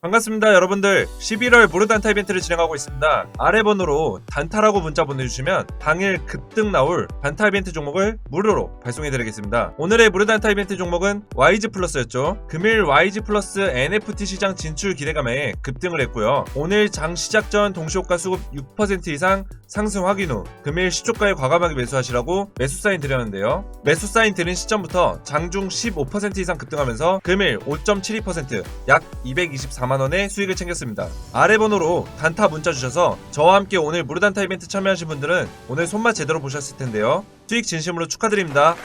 반갑습니다 여러분들. 11월 무료 단타 이벤트를 진행하고 있습니다. 아래 번호로 단타라고 문자 보내주시면 당일 급등 나올 단타 이벤트 종목을 무료로 발송해드리겠습니다. 오늘의 무료 단타 이벤트 종목은 YG 플러스였죠. 금일 YG 플러스 NFT 시장 진출 기대감에 급등을 했고요. 오늘 장 시작 전 동시호가 수급 6% 이상 상승 확인 후 금일 시초가에 과감하게 매수하시라고 매수 사인 드렸는데요. 매수 사인 드린 시점부터 장중 15% 이상 급등하면서 금일 5.72% 약 224만원의 수익을 챙겼습니다. 아래 번호로 단타 문자 주셔서 저와 함께 오늘 무료 단타 이벤트 참여하신 분들은 오늘 손맛 제대로 보셨을 텐데요. 수익 진심으로 축하드립니다.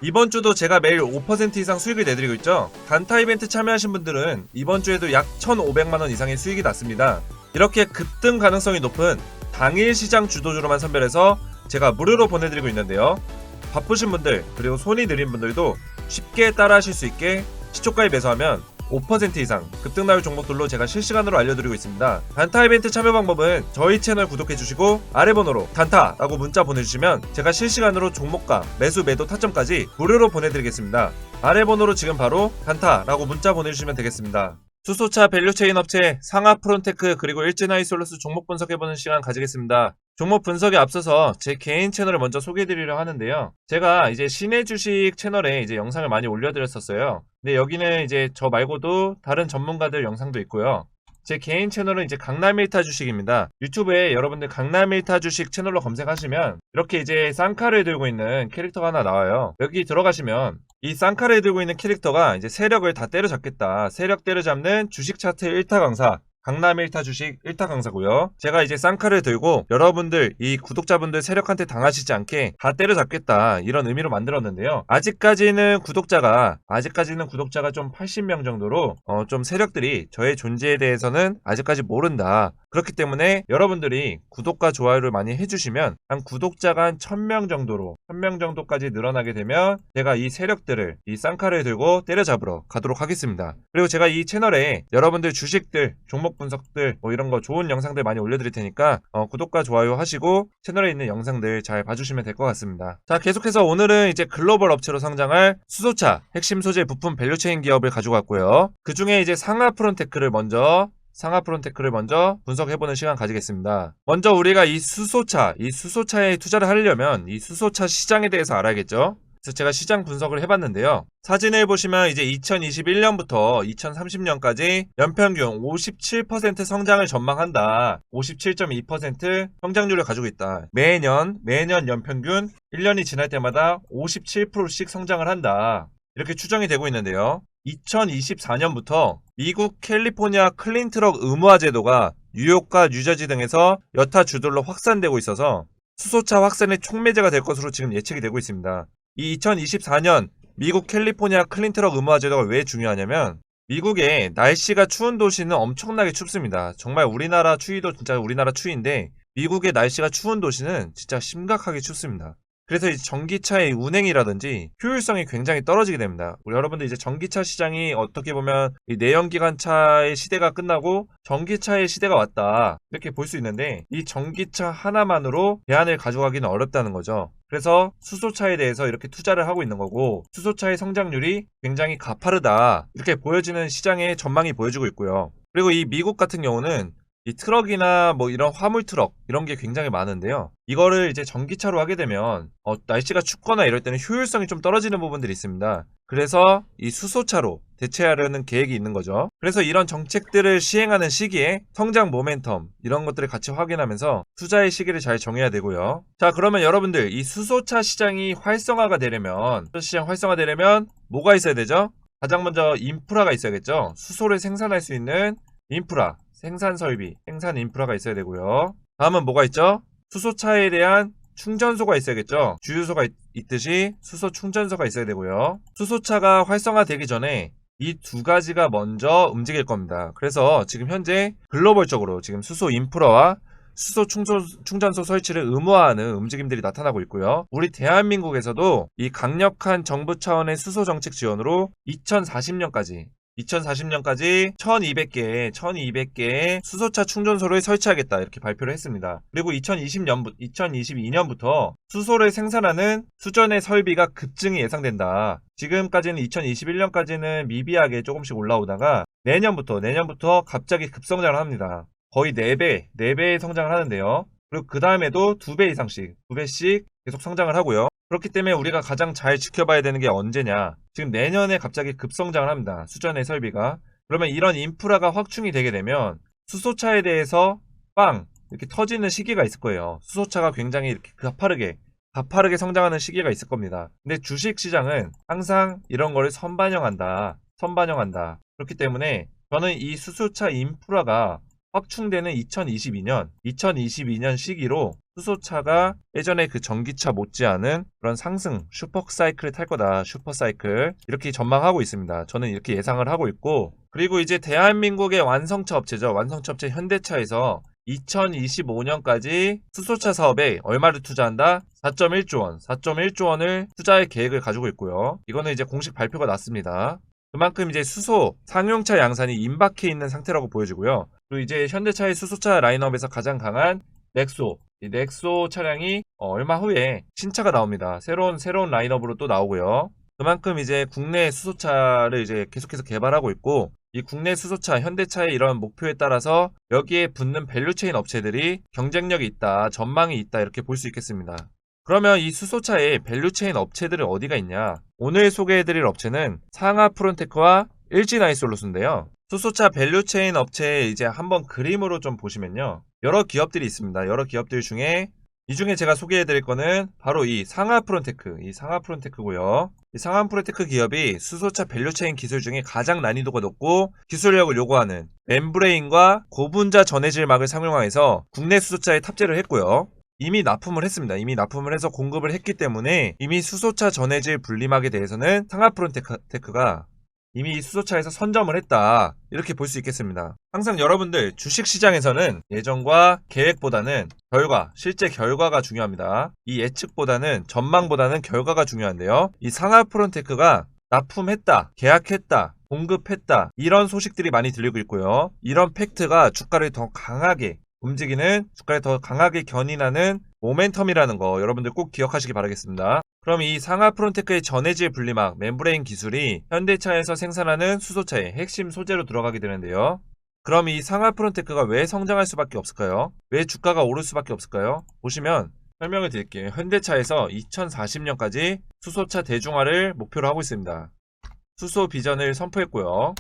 이번 주도 제가 매일 5% 이상 수익을 내드리고 있죠. 단타 이벤트 참여하신 분들은 이번 주에도 약 1,500만원 이상의 수익이 났습니다. 이렇게 급등 가능성이 높은 당일 시장 주도주로만 선별해서 제가 무료로 보내드리고 있는데요. 바쁘신 분들 그리고 손이 느린 분들도 쉽게 따라 하실 수 있게 시초가에 매수하면 5% 이상 급등 나올 종목들로 제가 실시간으로 알려드리고 있습니다. 단타 이벤트 참여 방법은 저희 채널 구독해주시고 아래 번호로 단타라고 문자 보내주시면 제가 실시간으로 종목과 매수 매도 타점까지 무료로 보내드리겠습니다. 아래 번호로 지금 바로 단타라고 문자 보내주시면 되겠습니다. 수소차 밸류체인 업체 상하프론테크 그리고 일진하이솔루스 종목 분석해보는 시간 가지겠습니다. 종목 분석에 앞서서 제 개인 채널을 먼저 소개해드리려 하는데요. 제가 이제 신의 주식 채널에 이제 영상을 많이 올려드렸었어요. 근데 여기는 이제 저 말고도 다른 전문가들 영상도 있고요. 제 개인 채널은 이제 강남일타 주식입니다. 유튜브에 여러분들 강남일타 주식 채널로 검색하시면 이렇게 이제 쌍칼을 들고 있는 캐릭터가 하나 나와요. 여기 들어가시면 이 쌍칼을 들고 있는 캐릭터가 이제 세력을 다 때려잡겠다. 세력 때려잡는 주식 차트 1타 강사. 강남 1타 주식 1타 강사고요. 제가 이제 쌍칼을 들고 여러분들 이 구독자분들 세력한테 당하시지 않게 다 때려잡겠다 이런 의미로 만들었는데요. 아직까지는 구독자가 좀 80명 정도로 좀 세력들이 저의 존재에 대해서는 아직까지 모른다. 그렇기 때문에 여러분들이 구독과 좋아요를 많이 해주시면 한 구독자가 한 1000명 정도까지 늘어나게 되면 제가 이 세력들을 이 쌍칼을 들고 때려잡으러 가도록 하겠습니다. 그리고 제가 이 채널에 여러분들 주식들 종목 분석들 뭐 이런 거 좋은 영상들 많이 올려드릴 테니까 구독과 좋아요 하시고 채널에 있는 영상들 잘 봐주시면 될 것 같습니다. 자, 계속해서 오늘은 이제 글로벌 업체로 성장할 수소차 핵심 소재 부품 밸류체인 기업을 가지고 왔고요. 그 중에 이제 상하프론테크를 먼저 분석해보는 시간 가지겠습니다. 먼저 우리가 이 수소차에 투자를 하려면 이 수소차 시장에 대해서 알아야겠죠. 그래서 제가 시장 분석을 해봤는데요. 사진을 보시면 이제 2021년부터 2030년까지 연평균 57% 성장을 전망한다. 57.2% 성장률을 가지고 있다. 매년 연평균 1년이 지날 때마다 57%씩 성장을 한다. 이렇게 추정이 되고 있는데요. 2024년부터 미국 캘리포니아 클린트럭 의무화 제도가 뉴욕과 뉴저지 등에서 여타 주들로 확산되고 있어서 수소차 확산의 촉매제가 될 것으로 지금 예측이 되고 있습니다. 이 2024년 미국 캘리포니아 클린트럭 의무화 제도가 왜 중요하냐면 미국의 날씨가 추운 도시는 엄청나게 춥습니다. 정말 우리나라 추위도 진짜 우리나라 추위인데 미국의 날씨가 추운 도시는 진짜 심각하게 춥습니다. 그래서 이제 전기차의 운행이라든지 효율성이 굉장히 떨어지게 됩니다. 우리 여러분들 이제 전기차 시장이 어떻게 보면 이 내연기관차의 시대가 끝나고 전기차의 시대가 왔다 이렇게 볼 수 있는데 이 전기차 하나만으로 대안을 가져가기는 어렵다는 거죠. 그래서 수소차에 대해서 이렇게 투자를 하고 있는 거고 수소차의 성장률이 굉장히 가파르다 이렇게 보여지는 시장의 전망이 보여지고 있고요. 그리고 이 미국 같은 경우는 이 트럭이나 뭐 이런 화물 트럭 이런 게 굉장히 많은데요. 이거를 이제 전기차로 하게 되면 날씨가 춥거나 이럴 때는 효율성이 좀 떨어지는 부분들이 있습니다. 그래서 이 수소차로 대체하려는 계획이 있는 거죠. 그래서 이런 정책들을 시행하는 시기에 성장 모멘텀 이런 것들을 같이 확인하면서 투자의 시기를 잘 정해야 되고요. 자, 그러면 여러분들 이 수소차 시장이 활성화가 되려면 뭐가 있어야 되죠? 가장 먼저 인프라가 있어야겠죠. 수소를 생산할 수 있는 인프라 생산 설비, 생산 인프라가 있어야 되고요. 다음은 뭐가 있죠? 수소차에 대한 충전소가 있어야겠죠. 주유소가 있듯이 수소 충전소가 있어야 되고요. 수소차가 활성화되기 전에 이 두 가지가 먼저 움직일 겁니다. 그래서 지금 현재 글로벌적으로 지금 수소 인프라와 수소 충전소 설치를 의무화하는 움직임들이 나타나고 있고요. 우리 대한민국에서도 이 강력한 정부 차원의 수소 정책 지원으로 2040년까지 2040년까지 1200개의 수소차 충전소를 설치하겠다 이렇게 발표를 했습니다. 그리고 2022년부터 수소를 생산하는 수전의 설비가 급증이 예상된다. 지금까지는 2021년까지는 미비하게 조금씩 올라오다가 내년부터 갑자기 급성장을 합니다. 거의 4배의 성장을 하는데요. 그리고 그 다음에도 2배 이상씩, 2배씩 계속 성장을 하고요. 그렇기 때문에 우리가 가장 잘 지켜봐야 되는 게 언제냐. 지금 내년에 갑자기 급성장을 합니다. 수전의 설비가. 그러면 이런 인프라가 확충이 되게 되면 수소차에 대해서 빵! 이렇게 터지는 시기가 있을 거예요. 수소차가 굉장히 이렇게 가파르게 성장하는 시기가 있을 겁니다. 근데 주식시장은 항상 이런 거를 선반영한다. 그렇기 때문에 저는 이 수소차 인프라가 확충되는 2022년 시기로 수소차가 예전에 그 전기차 못지않은 그런 상승 슈퍼사이클을 탈 거다. 슈퍼사이클 이렇게 전망하고 있습니다. 저는 이렇게 예상을 하고 있고, 그리고 이제 대한민국의 완성차 업체죠. 완성차 업체 현대차에서 2025년까지 수소차 사업에 얼마를 투자한다? 4.1조 원을 투자할 계획을 가지고 있고요. 이거는 이제 공식 발표가 났습니다. 그만큼 이제 수소 상용차 양산이 임박해 있는 상태라고 보여지고요. 그리고 이제 현대차의 수소차 라인업에서 가장 강한 넥소, 이 넥소 차량이 얼마 후에 신차가 나옵니다. 새로운 라인업으로 또 나오고요. 그만큼 이제 국내 수소차를 이제 계속해서 개발하고 있고, 이 국내 수소차 현대차의 이런 목표에 따라서 여기에 붙는 밸류체인 업체들이 경쟁력이 있다, 전망이 있다 이렇게 볼 수 있겠습니다. 그러면 이 수소차의 밸류체인 업체들은 어디가 있냐? 오늘 소개해드릴 업체는 상하프론테크와 LG나이솔루스인데요. 수소차 밸류체인 업체에 이제 한번 그림으로 좀 보시면요. 여러 기업들이 있습니다. 여러 기업들 중에 이 중에 제가 소개해드릴 거는 바로 이 상하프론테크고요. 이 상하프론테크 기업이 수소차 밸류체인 기술 중에 가장 난이도가 높고 기술력을 요구하는 멤브레인과 고분자 전해질막을 상용화해서 국내 수소차에 탑재를 했고요. 이미 납품을 했습니다. 이미 납품을 해서 공급을 했기 때문에 이미 수소차 전해질 분리막에 대해서는 상하프론테크가 이미 이 수소차에서 선점을 했다. 이렇게 볼 수 있겠습니다. 항상 여러분들 주식시장에서는 예정과 계획보다는 실제 결과가 중요합니다. 이 예측보다는 전망보다는 결과가 중요한데요. 이 상하프론테크가 납품했다, 계약했다, 공급했다 이런 소식들이 많이 들리고 있고요. 이런 팩트가 주가를 더 강하게 움직이는, 주가를 더 강하게 견인하는 모멘텀이라는 거 여러분들 꼭 기억하시기 바라겠습니다. 그럼 이 상하프론테크의 전해질 분리막 멤브레인 기술이 현대차에서 생산하는 수소차의 핵심 소재로 들어가게 되는데요. 그럼 이 상하프론테크가 왜 성장할 수밖에 없을까요? 왜 주가가 오를 수밖에 없을까요? 보시면 설명을 드릴게요. 현대차에서 2040년까지 수소차 대중화를 목표로 하고 있습니다. 수소 비전을 선포했고요.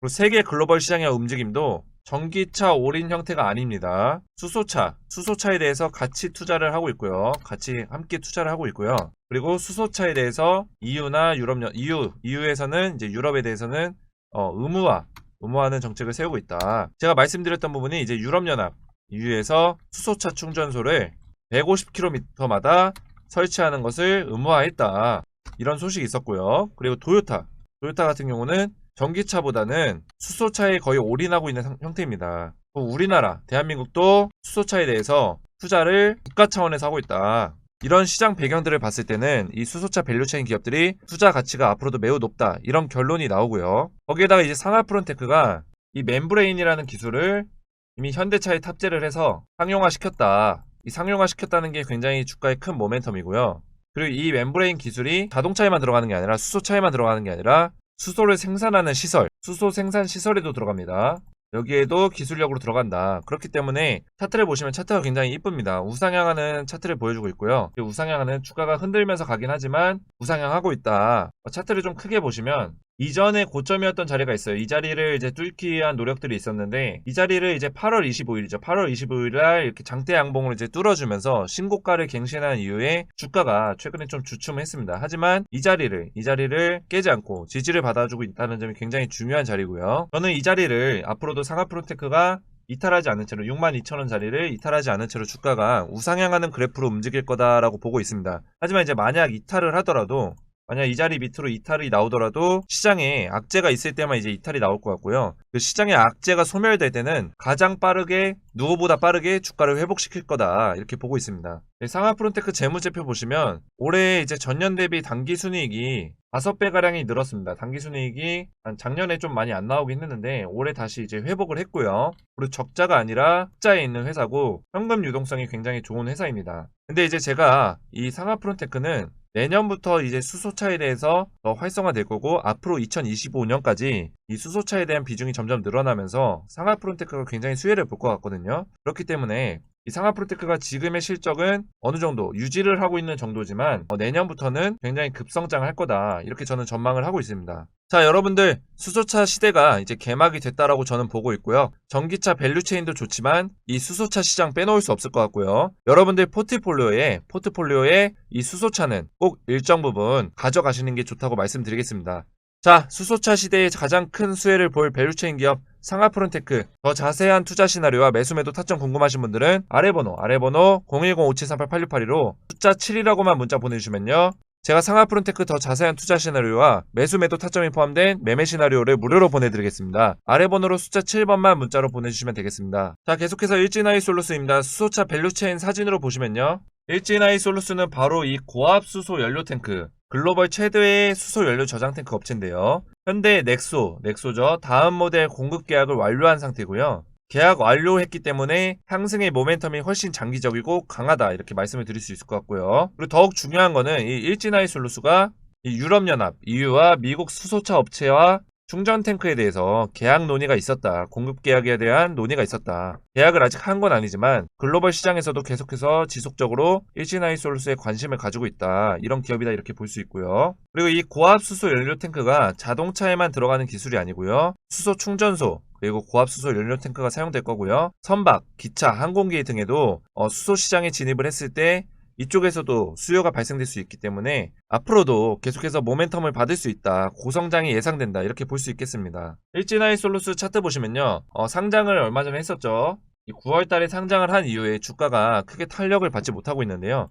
그리고 세계 글로벌 시장의 움직임도 전기차 올인 형태가 아닙니다. 수소차에 대해서 같이 투자를 하고 있고요. 같이 함께 투자를 하고 있고요. 그리고 수소차에 대해서 EU에서는 이제 유럽에 대해서는 의무화하는 정책을 세우고 있다. 제가 말씀드렸던 부분이 이제 유럽연합 EU에서 수소차 충전소를 150km마다 설치하는 것을 의무화했다. 이런 소식이 있었고요. 그리고 토요타 같은 경우는 전기차보다는 수소차에 거의 올인하고 있는 형태입니다. 우리나라, 대한민국도 수소차에 대해서 투자를 국가 차원에서 하고 있다. 이런 시장 배경들을 봤을 때는 이 수소차 밸류체인 기업들이 투자 가치가 앞으로도 매우 높다. 이런 결론이 나오고요. 거기에다가 이제 상하프론테크가 이 멤브레인이라는 기술을 이미 현대차에 탑재를 해서 상용화시켰다. 이 상용화시켰다는 게 굉장히 주가의 큰 모멘텀이고요. 그리고 이 멤브레인 기술이 자동차에만 들어가는 게 아니라 수소차에만 들어가는 게 아니라 수소를 생산하는 시설, 수소 생산 시설에도 들어갑니다. 여기에도 기술력으로 들어간다. 그렇기 때문에 차트를 보시면 차트가 굉장히 이쁩니다. 우상향하는 차트를 보여주고 있고요. 우상향하는 주가가 흔들면서 가긴 하지만 우상향하고 있다. 차트를 좀 크게 보시면 이전에 고점이었던 자리가 있어요. 이 자리를 이제 뚫기 위한 노력들이 있었는데 이 자리를 이제 8월 25일 날 이렇게 장대 양봉으로 이제 뚫어주면서 신고가를 갱신한 이후에 주가가 최근에 좀 주춤했습니다. 하지만 이 자리를 깨지 않고 지지를 받아주고 있다는 점이 굉장히 중요한 자리고요. 저는 이 자리를 앞으로도 상하프론테크가 이탈하지 않은 채로 62,000원 자리를 이탈하지 않은 채로 주가가 우상향하는 그래프로 움직일 거다라고 보고 있습니다. 하지만 이제 만약 이탈을 하더라도 만약 이 자리 밑으로 이탈이 나오더라도 시장에 악재가 있을 때만 이제 이탈이 나올 것 같고요. 그 시장의 악재가 소멸될 때는 가장 빠르게 누구보다 빠르게 주가를 회복시킬 거다 이렇게 보고 있습니다. 상하프론테크 재무제표 보시면 올해 이제 전년 대비 당기순이익이 5배 가량이 늘었습니다. 당기순이익이 작년에 좀 많이 안 나오긴 했는데 올해 다시 이제 회복을 했고요. 그리고 적자가 아니라 흑자에 있는 회사고 현금 유동성이 굉장히 좋은 회사입니다. 근데 이제 제가 이 상하프론테크는 내년부터 이제 수소차에 대해서 더 활성화될 거고 앞으로 2025년까지 이 수소차에 대한 비중이 점점 늘어나면서 상하프론테크가 굉장히 수혜를 볼 것 같거든요. 그렇기 때문에 이 상하프론테크가 지금의 실적은 어느 정도 유지를 하고 있는 정도지만 내년부터는 굉장히 급성장할 거다 이렇게 저는 전망을 하고 있습니다. 자, 여러분들 수소차 시대가 이제 개막이 됐다라고 저는 보고 있고요. 전기차 밸류체인도 좋지만 이 수소차 시장 빼놓을 수 없을 것 같고요. 여러분들 포트폴리오에 이 수소차는 꼭 일정 부분 가져가시는 게 좋다고 말씀드리겠습니다. 자, 수소차 시대에 가장 큰 수혜를 볼 밸류체인 기업 상하프론테크. 더 자세한 투자 시나리오와 매수매도 타점 궁금하신 분들은 아래 번호 010-5738-8682로 숫자 7이라고만 문자 보내주시면요, 제가 상하프론테크 더 자세한 투자 시나리오와 매수매도 타점이 포함된 매매 시나리오를 무료로 보내드리겠습니다. 아래 번호로 숫자 7번만 문자로 보내주시면 되겠습니다. 자, 계속해서 일진아이솔루스입니다. 수소차 밸류체인 사진으로 보시면요, 일진아이솔루스는 바로 이 고압 수소 연료 탱크, 글로벌 최대의 수소 연료 저장 탱크 업체인데요. 현대 넥소죠. 다음 모델 공급 계약을 완료한 상태고요. 계약 완료했기 때문에 상승의 모멘텀이 훨씬 장기적이고 강하다 이렇게 말씀을 드릴 수 있을 것 같고요. 그리고 더욱 중요한 거는 이 일진아이솔루스가 이 유럽연합 EU와 미국 수소차 업체와 충전 탱크에 대해서 계약 논의가 있었다. 공급 계약에 대한 논의가 있었다. 계약을 아직 한 건 아니지만 글로벌 시장에서도 계속해서 지속적으로 일진아이솔루스에 관심을 가지고 있다. 이런 기업이다 이렇게 볼 수 있고요. 그리고 이 고압 수소 연료 탱크가 자동차에만 들어가는 기술이 아니고요. 수소 충전소 그리고 고압 수소 연료 탱크가 사용될 거고요. 선박, 기차, 항공기 등에도 수소 시장에 진입을 했을 때 이쪽에서도 수요가 발생될 수 있기 때문에 앞으로도 계속해서 모멘텀을 받을 수 있다. 고성장이 예상된다. 이렇게 볼 수 있겠습니다. 일진아이솔루스 차트 보시면요. 상장을 얼마 전에 했었죠. 9월 달에 상장을 한 이후에 주가가 크게 탄력을 받지 못하고 있는데요.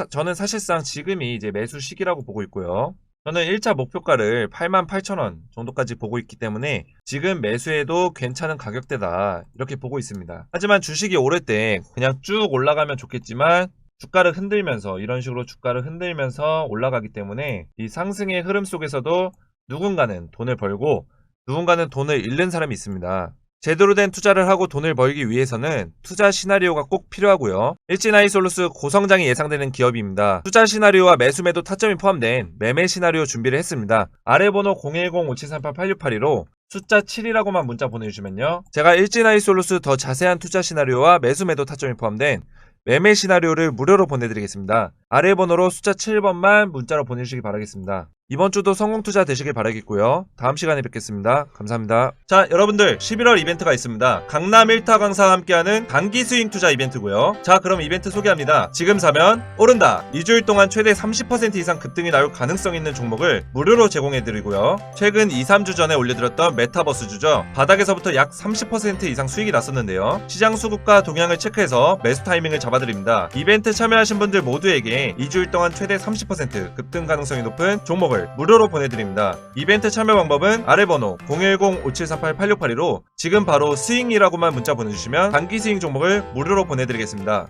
저는 사실상 지금이 이제 매수 시기라고 보고 있고요. 저는 1차 목표가를 88,000원 정도까지 보고 있기 때문에 지금 매수해도 괜찮은 가격대다. 이렇게 보고 있습니다. 하지만 주식이 오를 때 그냥 쭉 올라가면 좋겠지만 주가를 흔들면서 이런 식으로 주가를 흔들면서 올라가기 때문에 이 상승의 흐름 속에서도 누군가는 돈을 벌고 누군가는 돈을 잃는 사람이 있습니다. 제대로 된 투자를 하고 돈을 벌기 위해서는 투자 시나리오가 꼭 필요하고요. 일진아이솔루스 고성장이 예상되는 기업입니다. 투자 시나리오와 매수매도 타점이 포함된 매매 시나리오 준비를 했습니다. 아래 번호 010-5738-8682로 숫자 7이라고만 문자 보내주시면요, 제가 일진아이솔루스 더 자세한 투자 시나리오와 매수매도 타점이 포함된 매매 시나리오를 무료로 보내드리겠습니다. 아래 번호로 숫자 7번만 문자로 보내주시기 바라겠습니다. 이번 주도 성공 투자 되시길 바라겠고요. 다음 시간에 뵙겠습니다. 감사합니다. 자, 여러분들 11월 이벤트가 있습니다. 강남 1타 강사와 함께하는 단기 스윙 투자 이벤트고요. 자, 그럼 이벤트 소개합니다. 지금 사면 오른다. 2주일 동안 최대 30% 이상 급등이 나올 가능성 있는 종목을 무료로 제공해드리고요. 최근 2-3주 전에 올려드렸던 메타버스주죠. 바닥에서부터 약 30% 이상 수익이 났었는데요. 시장 수급과 동향을 체크해서 매수 타이밍을 잡아드립니다. 이벤트 참여하신 분들 모두에게 2주일 동안 최대 30% 급등 가능성이 높은 종목을 무료로 보내드립니다. 이벤트 참여 방법은 아래 번호 010-5738-8682로 지금 바로 스윙이라고만 문자 보내주시면 단기 스윙 종목을 무료로 보내드리겠습니다.